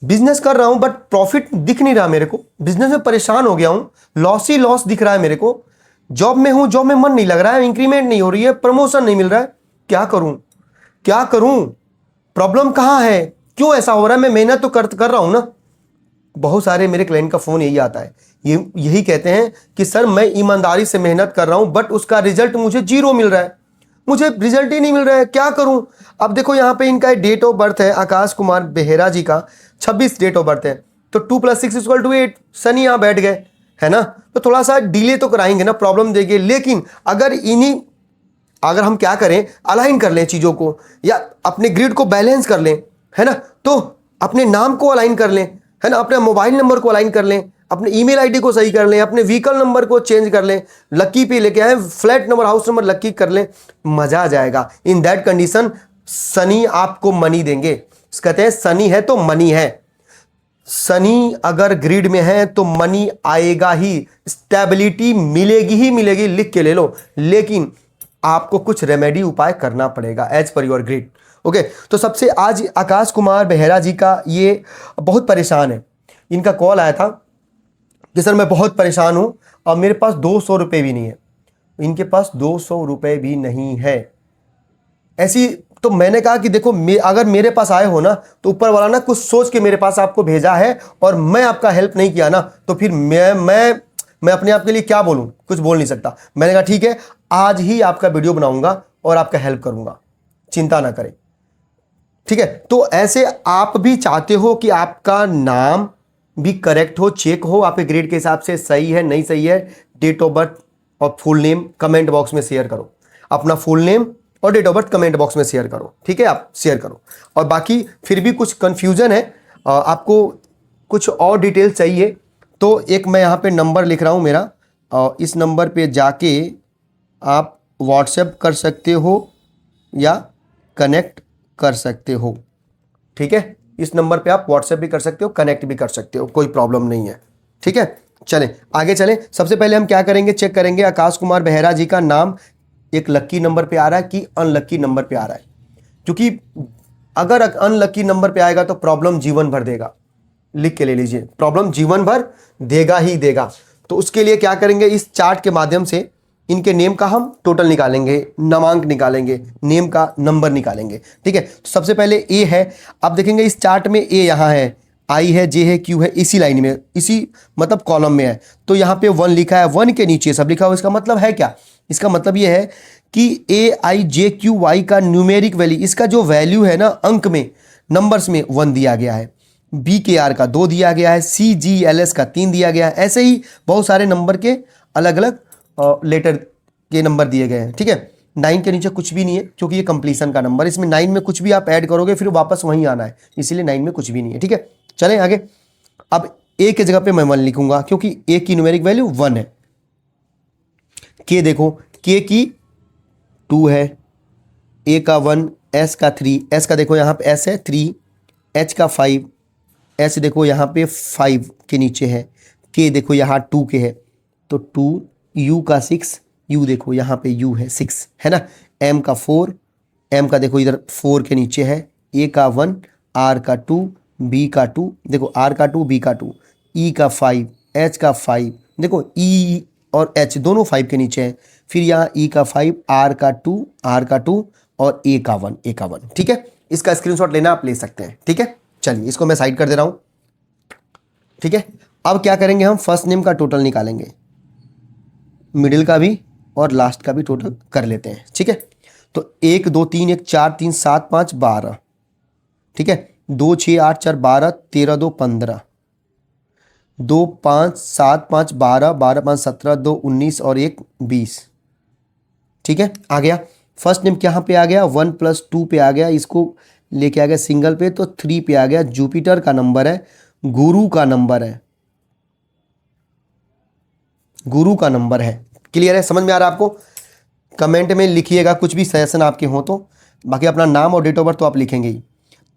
Business कर रहा हूं बट प्रॉफिट दिख नहीं रहा मेरे को, बिजनेस में परेशान हो गया हूं, लॉस ही लॉस दिख रहा है मेरे को, जॉब में हूं, जॉब में मन नहीं लग रहा है, इंक्रीमेंट नहीं हो रही है, प्रमोशन नहीं मिल रहा है, क्या करूं क्या करूं, प्रॉब्लम कहां है, क्यों ऐसा हो रहा है? मैं मेहनत तो कर रहा हूं ना। बहुत सारे मेरे क्लाइंट का फोन यही आता है, यही कहते हैं कि सर मैं ईमानदारी से मेहनत कर रहा हूं बट उसका रिजल्ट मुझे जीरो मिल रहा है, मुझे रिजल्ट ही नहीं मिल रहा है, क्या करूं? अब देखो यहाँ पे इनका डेट ऑफ बर्थ है, आकाश कुमार बेहरा जी का 26 डेट ऑफ बर्थ है, तो 2 + 6 = 8, शनि यहाँ बैठ गए, है ना? तो थोड़ा सा डिले तो कराएंगे ना, प्रॉब्लम देंगे, लेकिन अगर हम क्या करें, अलाइन कर लें चीज़ों को, या अपने ग्रिड को बैलेंस कर लें, है ना, तो अपने नाम को अलाइन कर लें, है ना, अपने मोबाइल नंबर को अलाइन कर लें, अपने ईमेल आईडी को सही कर लें, अपने व्हीकल नंबर को चेंज कर लें, लक्की पे लेके आए, फ्लैट नंबर, हाउस नंबर लक्की कर लें, मजा आ जाएगा। इन दैट कंडीशन शनि आपको मनी देंगे। कहते हैं शनि है तो मनी है, शनि अगर ग्रिड में है तो मनी आएगा ही, स्टेबिलिटी मिलेगी ही मिलेगी, लिख के ले लो, लेकिन आपको कुछ रेमेडी उपाय करना पड़ेगा as per your grid. Okay, तो सबसे आज आकाश कुमार बेहरा जी का ये बहुत परेशान है, इनका कॉल आया था कि सर मैं बहुत परेशान हूं और मेरे पास 200 रुपये भी नहीं है, इनके पास 200 रुपये भी नहीं है ऐसी। तो मैंने कहा कि देखो अगर मेरे पास आए हो ना तो ऊपर वाला ना कुछ सोच के मेरे पास आपको भेजा है, और मैं आपका हेल्प नहीं किया ना तो फिर मैं अपने आप के लिए क्या बोलूं, कुछ बोल नहीं सकता। मैंने कहा ठीक है, आज ही आपका वीडियो बनाऊंगा और आपका हेल्प करूंगा, चिंता ना करें, ठीक है? तो ऐसे आप भी चाहते हो कि आपका नाम भी करेक्ट हो, चेक हो, आपके ग्रेड के हिसाब से सही है नहीं सही है, डेट ऑफ बर्थ और फुल नेम कमेंट बॉक्स में शेयर करो, अपना फुल नेम और date of birth comment box में शेयर करो, ठीक है? आप शेयर करो। और बाकी फिर भी कुछ कंफ्यूजन है, आपको कुछ और डिटेल चाहिए तो एक मैं यहाँ पे नंबर लिख रहा हूँ मेरा, और इस नंबर पे जाके आप व्हाट्सएप कर सकते हो या कनेक्ट कर सकते हो, ठीक है? इस नंबर पे आप व्हाट्सएप भी कर सकते हो, कनेक्ट भी कर सकते हो, कोई प्रॉब्लम नहीं है, ठीक है? चलें आगे चलें। सबसे पहले हम क्या करेंगे, चेक करेंगे आकाश कुमार बेहरा जी का नाम एक लक्की नंबर पे आ रहा है कि अनलक्की नंबर पे आ रहा है, क्योंकि अगर अनलक्की नंबर पे आएगा तो प्रॉब्लम जीवन भर देगा, लिख के ले लीजिए, प्रॉब्लम जीवन भर देगा ही देगा। तो उसके लिए क्या करेंगे, इस चार्ट के माध्यम से इनके नेम का हम टोटल निकालेंगे, नामांक निकालेंगे, नेम का नंबर निकालेंगे, ठीक है? तो सबसे पहले ए है, आप देखेंगे इस चार्ट में ए यहाँ है, आई है, जे है, क्यू है, इसी लाइन में, इसी मतलब कॉलम में है, तो यहाँ पे 1 लिखा है, 1 के नीचे सब लिखा हुआ, इसका मतलब है क्या? इसका मतलब ये है कि ए आई जे क्यू वाई का न्यूमेरिक वैल्यू, इसका जो वैल्यू है ना अंक में, नंबर्स में 1 दिया गया है, बी के आर का 2 दिया गया है, सी जी एल एस का 3 दिया गया है, ऐसे ही बहुत सारे नंबर के अलग अलग लेटर के नंबर दिए गए हैं, ठीक है? 9 के नीचे कुछ भी नहीं है क्योंकि ये कंप्लीशन का नंबर, इसमें 9 में कुछ भी आप ऐड करोगे फिर वापस वहीं आना है, इसीलिए 9 में कुछ भी नहीं है, ठीक है? चलें आगे। अब ए के जगह पे मैं 1 लिखूंगा क्योंकि ए की न्यूमेरिक वैल्यू 1 है। के देखो, के की 2 है, ए का 1, एस का 3, एस का देखो यहाँ पे एस है 3, एच का 5, एस देखो यहाँ पे 5 के नीचे है, के देखो यहाँ 2 के है तो 2, यू का 6, यू देखो यहाँ पे यू है 6, है ना? एम का 4, एम का देखो इधर 4 के नीचे है, ए का 1, आर का 2, बी का 2, देखो आर का 2, बी का 2, ई का 5, एच का 5, देखो ई और एच दोनों 5 के नीचे हैं, फिर यहाँ ई का 5, आर का 2, आर का 2 और ए का 1, ए का 1, ठीक है? इसका स्क्रीनशॉट लेना आप ले सकते हैं, ठीक है? चलिए इसको मैं साइड कर दे रहा हूँ, ठीक है? अब क्या करेंगे, हम फर्स्ट नेम का टोटल निकालेंगे, मिडिल का भी और लास्ट का भी टोटल कर लेते हैं, ठीक है? तो 1 2 3 1 4 3 7 5 12, ठीक है? 2 6 8 4 12, 13 2 15, 2 5 7 5 12, 12 5 17, 2 19 और 1 20, ठीक है? आ गया फर्स्ट नेम यहाँ पे आ गया, 1 + 2 पे आ गया, इसको लेके आ गया सिंगल पे तो 3 पे आ गया, जुपिटर का नंबर है, गुरु का नंबर है, गुरु का नंबर है। क्लियर है, समझ में आ रहा है आपको? कमेंट में लिखिएगा कुछ भी सजेशन आपके हो तो, बाकी अपना नाम और डेट ऑफ बर्थ तो आप लिखेंगे ही।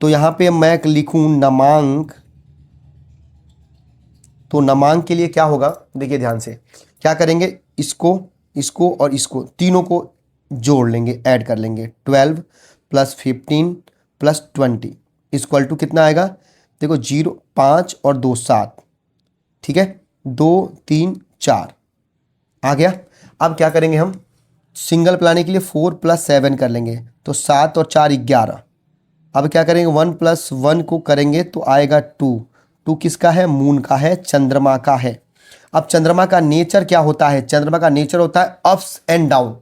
तो यहाँ पे मैं लिखूँ नमांक, तो नमांक के लिए क्या होगा, देखिए ध्यान से क्या करेंगे, इसको इसको और इसको तीनों को जोड़ लेंगे, ऐड कर लेंगे, 12 + 15 + 20 = कितना आएगा, देखो 0 5 और 2 7, ठीक है, 2 3 4 आ गया। अब क्या करेंगे हम, सिंगल पे लाने के लिए 4 + 7 कर लेंगे, तो 7 और 4 11। अब क्या करेंगे, 1 + 1 को करेंगे तो आएगा 2। 2 किसका है, मून का है, चंद्रमा का है। अब चंद्रमा का नेचर क्या होता है, चंद्रमा का नेचर होता है अप्स एंड डाउन।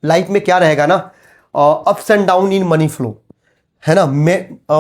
लाइफ में क्या रहेगा ना, ups and down in money flow, है ना।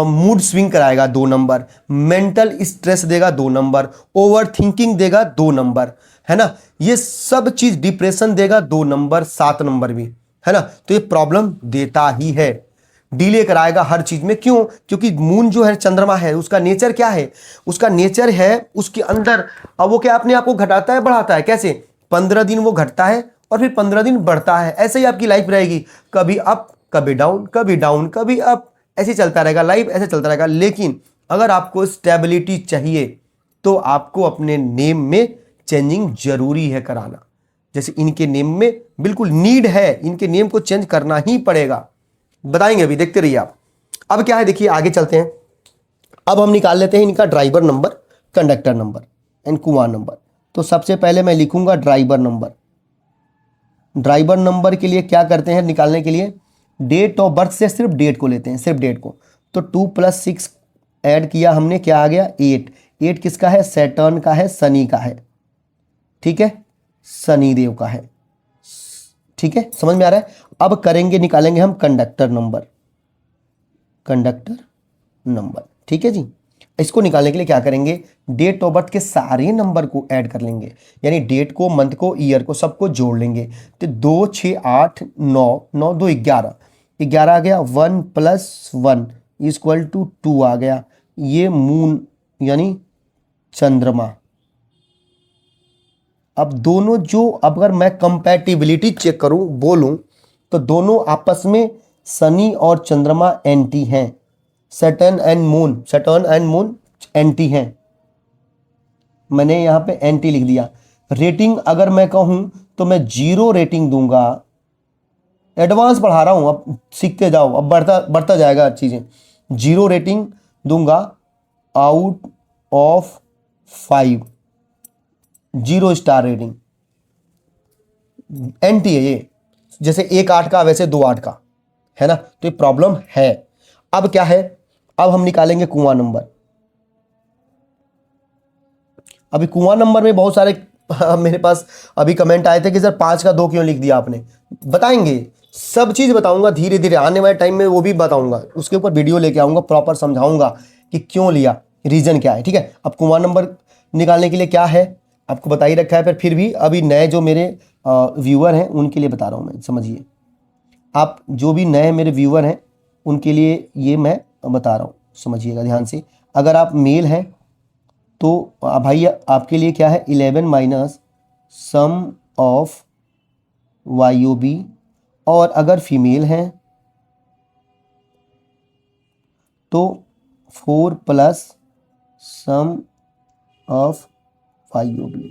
मूड स्विंग कराएगा 2 नंबर, मेंटल स्ट्रेस देगा 2 नंबर, ओवर थिंकिंग देगा 2 नंबर, है ना। ये सब चीज डिप्रेशन देगा 2 नंबर, 7 नंबर भी, है ना। तो ये प्रॉब्लम देता ही है, डिले कराएगा हर चीज में। क्यों, क्योंकि मून जो है, चंद्रमा है, उसका नेचर क्या है, उसका नेचर है उसके अंदर, अब वो क्या अपने आप को घटाता है बढ़ाता है, कैसे, 15 दिन वो घटता है और फिर 15 दिन बढ़ता है। ऐसे ही आपकी लाइफ रहेगी, कभी अप कभी डाउन, कभी डाउन कभी अप, ऐसे चलता रहेगा लाइफ, ऐसे चलता रहेगा। लेकिन अगर आपको स्टेबिलिटी चाहिए तो आपको अपने नेम में चेंजिंग जरूरी है कराना। जैसे इनके नेम में बिल्कुल नीड है, इनके नेम को चेंज करना ही पड़ेगा। बताएंगे अभी, देखते रहिए आप। अब क्या है, देखिए आगे चलते हैं। अब हम निकाल लेते हैं इनका driver number, conductor number and कुआं नंबर। तो सबसे पहले मैं लिखूंगा ड्राइवर नंबर। ड्राइवर नंबर के लिए क्या करते हैं निकालने के लिए, डेट ऑफ बर्थ से सिर्फ डेट को लेते हैं, सिर्फ डेट को। तो 2 + 6 ऐड किया हमने, क्या आ गया 8। 8 किसका है, सैटर्न का है, शनि का है, ठीक है, शनि देव का है, ठीक है, समझ में आ रहा है। अब करेंगे, निकालेंगे हम कंडक्टर नंबर, कंडक्टर नंबर, ठीक है जी। इसको निकालने के लिए क्या करेंगे, डेट ऑफ बर्थ के सारे नंबर को ऐड कर लेंगे, यानी डेट को, मंथ को, ईयर को, सबको जोड़ लेंगे। तो 2 6 8 9, 9 2 11, 11 आ गया। 1 + 1 = 2 आ गया। ये मून यानी चंद्रमा। अब दोनों जो, अब अगर मैं कंपैटिबिलिटी चेक करूं, बोलूं, तो दोनों आपस में शनि और चंद्रमा एंटी हैं। सैटर्न एंड मून एंटी हैं। मैंने यहां पे एंटी लिख दिया। रेटिंग अगर मैं कहूं तो मैं 0 रेटिंग दूंगा। एडवांस पढ़ा रहा हूं, अब सीखते जाओ, अब बढ़ता बढ़ता जाएगा चीजें। 0 रेटिंग दूंगा out of 5, 0 star rating. Anti है ये, जैसे 1 8 का वैसे 2 8 का, है ना। तो ये प्रॉब्लम है। अब क्या है, अब हम निकालेंगे कुआं नंबर। अभी कुआं नंबर में बहुत सारे मेरे पास अभी कमेंट आए थे कि सर 5 का 2 क्यों लिख दिया आपने। बताएंगे, सब चीज बताऊंगा धीरे धीरे, आने वाले टाइम में वो भी बताऊंगा, उसके ऊपर वीडियो लेके आऊंगा, प्रॉपर समझाऊंगा कि क्यों लिया, रीजन क्या है, ठीक है। अब कुआं नंबर निकालने के लिए क्या है, आपको बता ही रखा है, पर फिर भी अभी नए जो मेरे व्यूअर हैं उनके लिए बता रहा हूँ मैं, समझिए। आप जो भी नए मेरे व्यूअर हैं उनके लिए ये मैं बता रहा हूँ, समझिएगा ध्यान से। अगर आप मेल हैं तो भाई आपके लिए क्या है, 11 - सम ऑफ YOB। और अगर फीमेल हैं तो 4 + सम ऑफ YOB।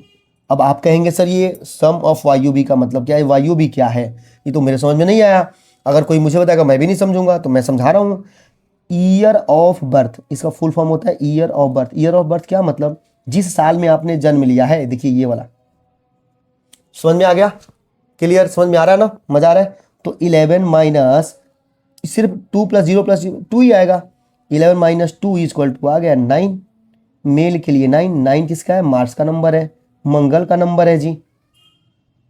अब आप कहेंगे सर ये सम ऑफ YOB का मतलब क्या है, YOB क्या है, ये तो मेरे समझ में नहीं आया। अगर कोई मुझे बताएगा मैं भी नहीं समझूंगा, तो मैं समझा रहा हूँ। ईयर ऑफ बर्थ, इसका फुल फॉर्म होता है year of birth. Year of birth क्या मतलब, जिस साल में आपने जन्म लिया है। देखिए ये वाला, समझ में आ गया, क्लियर, समझ में आ रहा है ना, मजा आ रहा है। तो 11 - सिर्फ 2 + 0 + 2 ही आएगा। 11 - 2 = आ गया 9। मेल के लिए 9, 9 किसका है, मार्स का नंबर है, मंगल का नंबर है जी।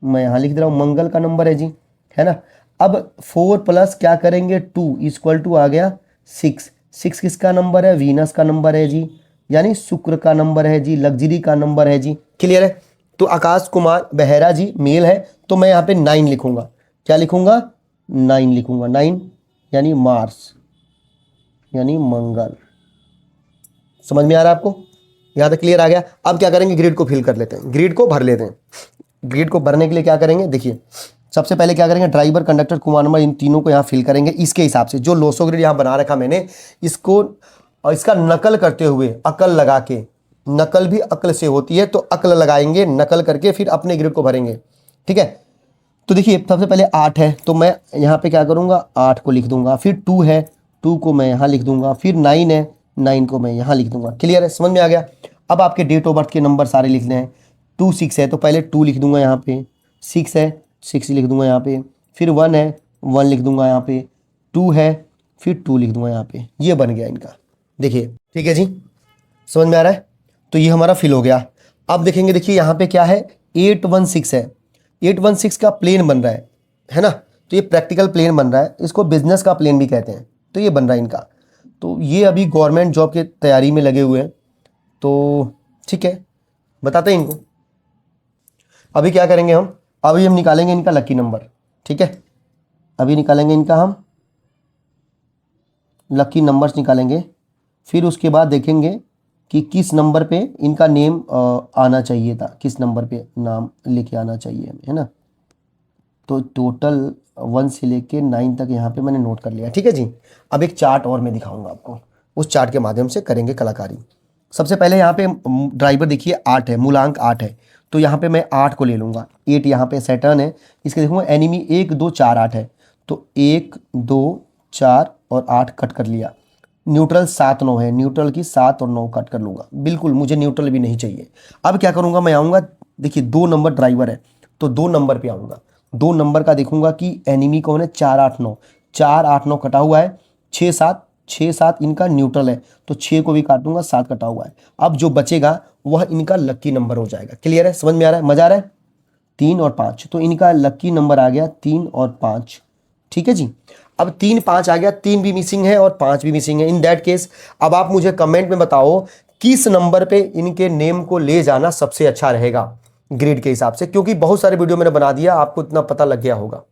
मैं यहां लिख दे रहा हूं मंगल का नंबर है जी, है ना। अब 4 + क्या करेंगे 2 = आ गया 6। 6 किसका नंबर है, वीनस का नंबर है जी, यानी शुक्र का नंबर है जी, लग्जरी का नंबर है जी, क्लियर है। तो आकाश कुमार बेहरा जी मेल है, तो मैं यहाँ पे 9 लिखूंगा। क्या लिखूंगा, 9 लिखूंगा। 9 यानी मार्स, यानी मंगल। समझ में आ रहा है आपको, यहाँ तक क्लियर आ गया। अब क्या करेंगे, ग्रिड को फिल कर लेते हैं, ग्रिड को भर लेते हैं। ग्रिड को भरने के लिए क्या करेंगे, देखिए सबसे पहले क्या करेंगे, ड्राइवर, कंडक्टर, कुआं नंबर, इन तीनों को यहाँ फिल करेंगे। इसके हिसाब से जो लोसो ग्रिड यहाँ बना रखा मैंने, इसको और इसका नकल करते हुए, अकल लगा के, नकल भी अकल से होती है, तो अकल लगाएंगे, नकल करके फिर अपने ग्रिड को भरेंगे, ठीक है। तो देखिए सबसे पहले 8 है, तो मैं यहाँ पे क्या करूँगा, 8 को लिख दूंगा। फिर 2 है, 2 को मैं यहाँ लिख दूंगा। फिर 9 है, 9 को मैं यहाँ लिख दूंगा। क्लियर है, समझ में आ गया। अब आपके डेट ऑफ बर्थ के नंबर सारे लिखने हैं। 2 6 है तो पहले 2 लिख दूंगा यहाँ पे, 6 है 6 लिख दूंगा यहाँ पे, फिर 1 है 1 लिख दूंगा यहाँ पे, 2 है फिर 2 लिख दूंगा यहाँ पे। ये बन गया इनका, देखिए। ठीक है जी, समझ में आ रहा है। तो ये हमारा फिल हो गया। अब देखेंगे, देखिए यहाँ पे क्या है, 816 है। 816 का प्लेन बन रहा है ना। तो ये प्रैक्टिकल प्लेन बन रहा है, इसको बिजनेस का प्लेन भी कहते हैं। तो ये बन रहा है इनका। तो ये अभी गवर्नमेंट जॉब के तैयारी में लगे हुए हैं। तो ठीक है, बताते हैं इनको। अभी क्या करेंगे हम, अभी हम निकालेंगे इनका लकी नंबर। ठीक है, अभी निकालेंगे इनका हम लकी नंबर्स निकालेंगे। फिर उसके बाद देखेंगे कि किस नंबर पे इनका नेम आना चाहिए था, किस नंबर पे नाम लेके आना चाहिए हमें, है ना। तो टोटल 1 से लेके 9 तक यहाँ पे मैंने नोट कर लिया। ठीक है जी। अब एक चार्ट और मैं दिखाऊंगा आपको, उस चार्ट के माध्यम से करेंगे कलाकारी। सबसे पहले यहाँ पे ड्राइवर देखिए 8 है, मूलांक 8 है। तो यहाँ पे मैं 8 को ले लूँगा। 8 यहाँ पे सैटर्न है, इसके देखूँगा एनिमी 1 2 4 8 है। तो 1 2 4 और 8 कट कर लिया। न्यूट्रल 7 9 है, न्यूट्रल की 7 और 9 कट कर लूँगा। बिल्कुल मुझे न्यूट्रल भी नहीं चाहिए। अब क्या करूँगा, मैं आऊँगा, देखिए 2 नंबर ड्राइवर है तो 2 नंबर पे आऊँगा। 2 नंबर का देखूंगा कि एनिमी कौन है, 4 8 9। 4 8 9 कटा हुआ है, 6 7 इनका न्यूट्रल है। तो 6 को भी काटूंगा, 7 कटा हुआ है। अब जो बचेगा वह इनका लकी नंबर हो जाएगा। क्लियर है, समझ में आ रहा है, मजा आ रहा है। 3 और 5, तो इनका लकी नंबर आ गया 3 और 5। ठीक है जी। अब 3 5 आ गया, 3 भी मिसिंग है और 5 भी मिसिंग है। इन दैट केस अब आप मुझे कमेंट में बताओ किस नंबर पे इनके नेम को ले जाना सबसे अच्छा रहेगा ग्रेड के हिसाब से, क्योंकि बहुत सारे वीडियो मैंने बना दिया, आपको इतना पता लग गया होगा।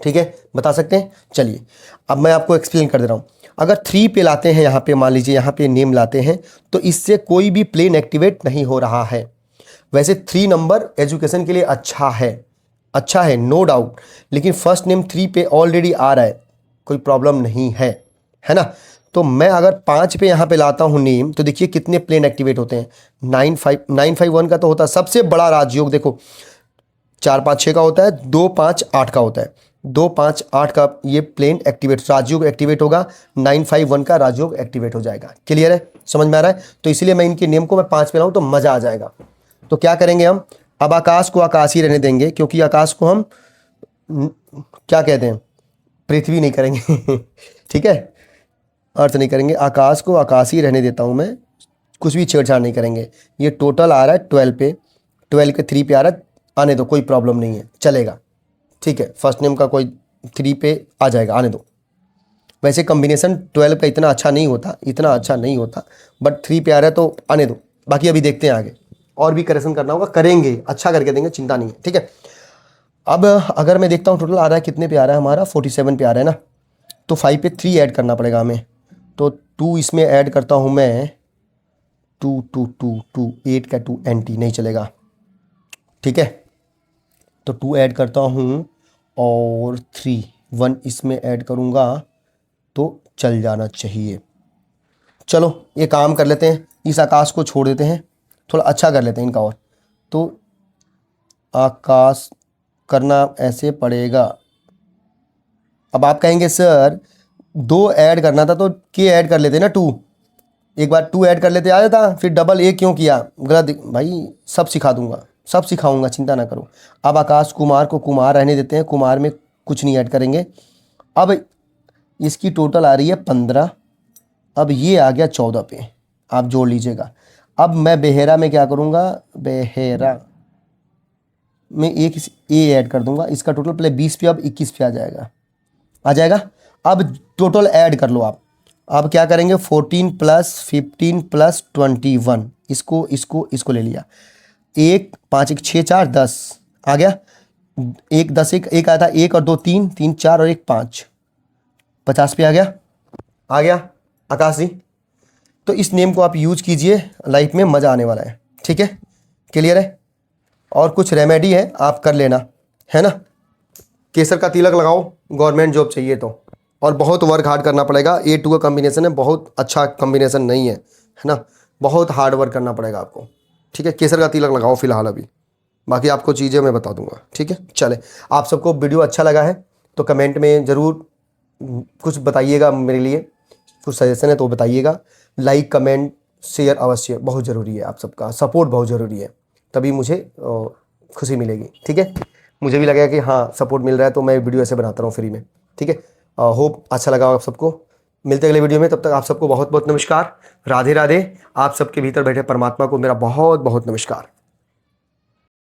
ठीक है, बता सकते हैं। चलिए अब मैं आपको एक्सप्लेन कर दे रहा हूं। अगर 3 पे लाते हैं, यहाँ पे मान लीजिए यहाँ पे नेम लाते हैं, तो इससे कोई भी प्लेन एक्टिवेट नहीं हो रहा है। वैसे 3 नंबर एजुकेशन के लिए अच्छा है नो डाउट, लेकिन फर्स्ट नेम 3 पे ऑलरेडी आ रहा है, कोई प्रॉब्लम नहीं है ना। तो मैं अगर 5 पे यहाँ पे लाता हूँ नेम, तो देखिए कितने प्लेन एक्टिवेट होते हैं। 951 का तो होता है सबसे बड़ा राजयोग, देखो 4 5 6 का होता है, 2 5 8 का होता है। 2 5 8 का ये प्लेन एक्टिवेट राजयोग एक्टिवेट होगा, 951 का राजयोग एक्टिवेट हो जाएगा। क्लियर है, समझ में आ रहा है। तो इसीलिए मैं इनके नेम को मैं 5 पे लाऊँ तो मज़ा आ जाएगा। तो क्या करेंगे हम, अब आकाश को आकाश ही रहने देंगे, क्योंकि आकाश को हम क्या कहते हैं, पृथ्वी नहीं करेंगे ठीक है, अर्थ नहीं करेंगे, आकाश को आकाश ही रहने देता हूं मैं, कुछ भी छेड़छाड़ नहीं करेंगे। ये टोटल आ रहा है 12 पे, 12 के 3 पे आ रहा है, आने दो, कोई प्रॉब्लम नहीं है, चलेगा। ठीक है, फर्स्ट नेम का कोई 3 पे आ जाएगा, आने दो। वैसे कॉम्बिनेशन 12 का इतना अच्छा नहीं होता, बट 3 पे आ रहा है तो आने दो। बाकी अभी देखते हैं आगे, और भी करेक्शन करना होगा, करेंगे, अच्छा करके देंगे, चिंता नहीं है। ठीक है, अब अगर मैं देखता हूँ टोटल आ रहा है कितने पे आ रहा है हमारा, 47 पे आ रहा है ना। तो 5 पे 3 ऐड करना पड़ेगा हमें। तो 2 इसमें ऐड करता हूँ मैं, 2 2 2 2 8 का 2 एंटी नहीं चलेगा। ठीक है, तो 2 ऐड करता हूँ और 3 1 इसमें ऐड करूँगा तो चल जाना चाहिए। चलो ये काम कर लेते हैं, इस आकाश को छोड़ देते हैं, थोड़ा अच्छा कर लेते हैं इनका। और तो आकाश करना ऐसे पड़ेगा। अब आप कहेंगे सर 2 ऐड करना था तो के ऐड कर लेते ना, 2 एक बार 2 ऐड कर लेते आ जाता, फिर डबल ए क्यों किया, गलत भाई। सब सिखा दूंगा, सब सिखाऊंगा, चिंता ना करो। अब आकाश कुमार को कुमार रहने देते हैं, कुमार में कुछ नहीं ऐड करेंगे। अब इसकी टोटल आ रही है 15, अब ये आ गया 14 पे, आप जोड़ लीजिएगा। अब मैं बेहेरा में क्या करूँगा, बेहेरा में एक ए ऐड कर दूंगा, इसका टोटल पहले 20 पे अब 21 पे आ जाएगा। अब टोटल ऐड कर लो आप। अब क्या करेंगे, 14 + 15 + 21, इसको ले लिया। 1 5 1 6 4 10 आ गया। 1 10 1 आया था, 1 और 2 3 3 4 और 1 5, 50 पे आ गया आकाश जी। तो इस नेम को आप यूज कीजिए, लाइफ में मज़ा आने वाला है। ठीक है, क्लियर है। और कुछ रेमेडी है आप कर लेना, है ना। केसर का तिलक लगाओ, गवर्नमेंट जॉब चाहिए तो, और बहुत वर्क हार्ड करना पड़ेगा। A2 का कॉम्बिनेशन है, बहुत अच्छा कॉम्बिनेशन नहीं है ना, बहुत हार्ड वर्क करना पड़ेगा आपको। ठीक है, केसर का तिलक लगाओ फिलहाल अभी, बाकी आपको चीज़ें मैं बता दूंगा। ठीक है, चले, आप सबको वीडियो अच्छा लगा है तो कमेंट में ज़रूर कुछ बताइएगा मेरे लिए, कुछ सजेशन है तो बताइएगा। लाइक कमेंट शेयर अवश्य, बहुत ज़रूरी है, आप सबका सपोर्ट बहुत ज़रूरी है, तभी मुझे खुशी मिलेगी। ठीक है, मुझे भी लगेगा कि हाँ सपोर्ट मिल रहा है तो मैं वीडियो ऐसे बनाता रहूँ फ्री में। ठीक है, होप अच्छा लगा आप सबको। मिलते हैं अगले वीडियो में, तब तक आप सबको बहुत बहुत नमस्कार, राधे राधे। आप सबके भीतर बैठे परमात्मा को मेरा बहुत बहुत नमस्कार।